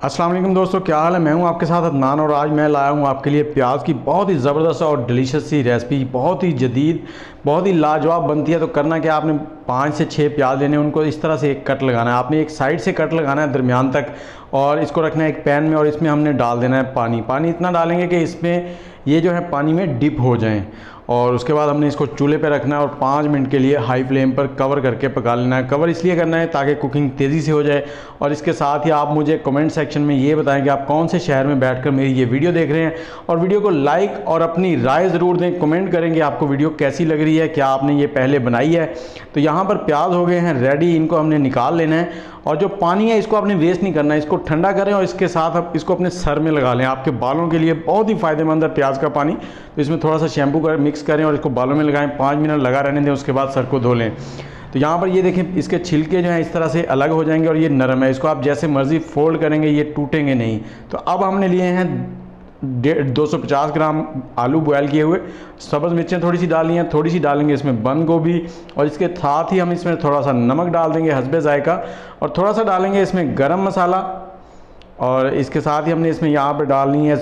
अस्सलाम वालेकुम दोस्तों, क्या हाल है। मैं हूं आपके साथ अदनान और आज मैं लाया हूं आपके लिए प्याज की बहुत ही ज़बरदस्त और डिलीशियस सी रेसिपी। बहुत ही जदीद, बहुत ही लाजवाब बनती है। तो करना क्या, आपने 5 से 6 प्याज लेने, उनको इस तरह से एक कट लगाना है। आपने एक साइड से कट लगाना है दरमियान तक, और इसको रखना है एक पैन में, और इसमें हमने डाल देना है पानी। पानी इतना डालेंगे कि इसमें ये जो है पानी में डिप हो जाएं, और उसके बाद हमने इसको चूल्हे पे रखना है और 5 मिनट के लिए हाई फ्लेम पर कवर करके पका लेना है। कवर इसलिए करना है ताकि कुकिंग तेज़ी से हो जाए। और इसके साथ ही आप मुझे कमेंट सेक्शन में ये बताएं कि आप कौन से शहर में बैठकर मेरी ये वीडियो देख रहे हैं, और वीडियो को लाइक और अपनी राय ज़रूर दें। कमेंट करेंगे आपको वीडियो कैसी लग रही है, क्या आपने ये पहले बनाई है। तो यहाँ पर प्याज हो गए हैं रेडी, इनको हमने निकाल लेना है। और जो पानी है इसको आपने वेस्ट नहीं करना है, इसको ठंडा करें और इसके साथ आप इसको अपने सर में लगा लें। आपके बालों के लिए बहुत ही फ़ायदेमंद है प्याज का पानी। तो इसमें थोड़ा सा शैम्पू कर मिक्स करें और इसको बालों में लगाएं, 5 मिनट लगा रहने दें, उसके बाद सर को धो लें। तो यहाँ पर ये देखें, इसके छिलके जो हैं इस तरह से अलग हो जाएंगे और ये नरम है। इसको आप जैसे मर्ज़ी फोल्ड करेंगे, ये टूटेंगे नहीं। तो अब हमने लिए हैं 250 ग्राम आलू बॉयल किए हुए। सब्ज़ मिर्चें थोड़ी सी डाली हैं, थोड़ी सी डालेंगे इसमें बंद गोभी, और इसके साथ ही हम इसमें थोड़ा सा नमक डाल देंगे हस्बे जायका, और थोड़ा सा डालेंगे इसमें गरम मसाला, और इसके साथ ही हमने इसमें यहाँ पे डालनी है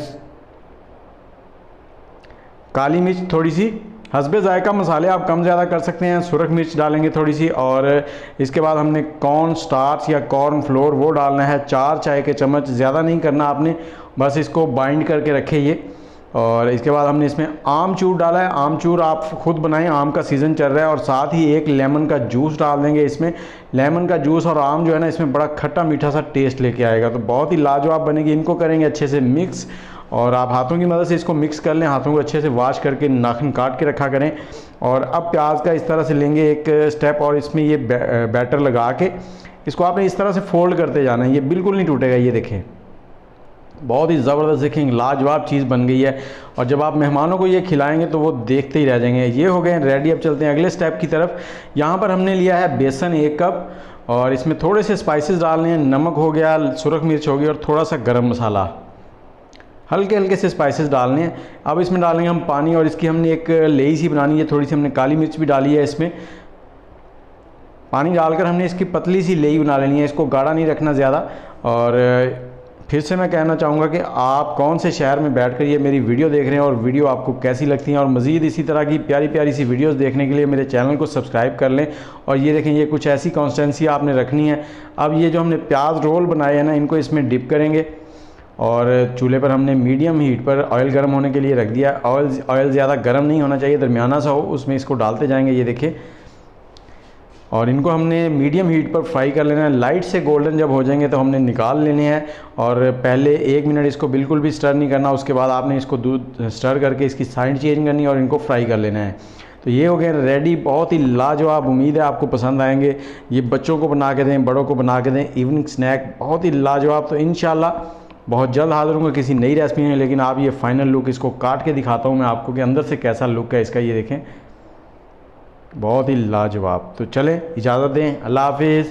काली मिर्च थोड़ी सी। हस्बे जायका मसाले आप कम ज़्यादा कर सकते हैं। सुरख मिर्च डालेंगे थोड़ी सी, और इसके बाद हमने कॉर्न स्टार्च या कॉर्न फ्लोर वो डालना है 4 चाय के चम्मच। ज़्यादा नहीं करना आपने, बस इसको बाइंड करके रखें ये। और इसके बाद हमने इसमें आमचूर डाला है। आमचूर आप खुद बनाएं, आम का सीज़न चल रहा है। और साथ ही एक लेमन का जूस डाल देंगे इसमें। लेमन का जूस और आम जो है ना, इसमें बड़ा खट्टा मीठा सा टेस्ट लेके आएगा, तो बहुत ही लाजवाब बनेगी। इनको करेंगे अच्छे से मिक्स, और आप हाथों की मदद से इसको मिक्स कर लें। हाथों को अच्छे से वॉश करके नाखून काट के रखा करें। और अब प्याज का इस तरह से लेंगे एक स्टेप, और इसमें ये बैटर लगा के इसको आपने इस तरह से फोल्ड करते जाना है। ये बिल्कुल नहीं टूटेगा। ये देखें, बहुत ही ज़बरदस्त देखें लाजवाब चीज़ बन गई है। और जब आप मेहमानों को ये खिलाएंगे तो वो देखते ही रह जाएंगे। ये हो गए रेडी। अब चलते हैं अगले स्टेप की तरफ। यहाँ पर हमने लिया है बेसन 1 कप, और इसमें थोड़े से स्पाइसेस डालने हैं। नमक हो गया, सुरख मिर्च हो गई, और थोड़ा सा गरम मसाला, हल्के हल्के से स्पाइसेस डालने हैं। अब इसमें डालेंगे हम पानी, और इसकी हमने एक लेई सी बनानी है। थोड़ी सी हमने काली मिर्च भी डाली है इसमें। पानी डालकर हमने इसकी पतली सी लेई बना लेनी है। इसको गाढ़ा नहीं रखना ज़्यादा। और फिर से मैं कहना चाहूँगा कि आप कौन से शहर में बैठकर ये मेरी वीडियो देख रहे हैं, और वीडियो आपको कैसी लगती हैं। और मज़ीद इसी तरह की प्यारी प्यारी सी वीडियोस देखने के लिए मेरे चैनल को सब्सक्राइब कर लें। और ये देखें, ये कुछ ऐसी कंसिस्टेंसी आपने रखनी है। अब ये जो हमने प्याज रोल बनाए हैं ना, इनको इसमें डिप करेंगे, और चूल्हे पर हमने मीडियम हीट पर ऑयल गर्म होने के लिए रख दिया। ऑयल ज़्यादा गर्म नहीं होना चाहिए, दरमियाना सा हो, उसमें इसको डालते जाएंगे। ये देखिए, और इनको हमने मीडियम हीट पर फ्राई कर लेना है। लाइट से गोल्डन जब हो जाएंगे तो हमने निकाल लेने हैं। और पहले 1 मिनट इसको बिल्कुल भी स्टर नहीं करना। उसके बाद आपने इसको दूध स्टर करके इसकी साइड चेंज करनी है और इनको फ्राई कर लेना है। तो ये हो गए रेडी, बहुत ही लाजवाब। उम्मीद है आपको पसंद आएंगे। ये बच्चों को बना के दें, बड़ों को बना के दें, इवनिंग स्नैक, बहुत ही लाजवाब। तो इंशाल्लाह बहुत जल्द हाजिर होंगे किसी नई रेसिपी में। लेकिन आप ये फाइनल लुक, इसको काट के दिखाता हूँ मैं आपको कि अंदर से कैसा लुक है इसका। ये देखें, बहुत ही लाजवाब। तो चलें, इजाज़त दें, अल्लाह हाफिज़।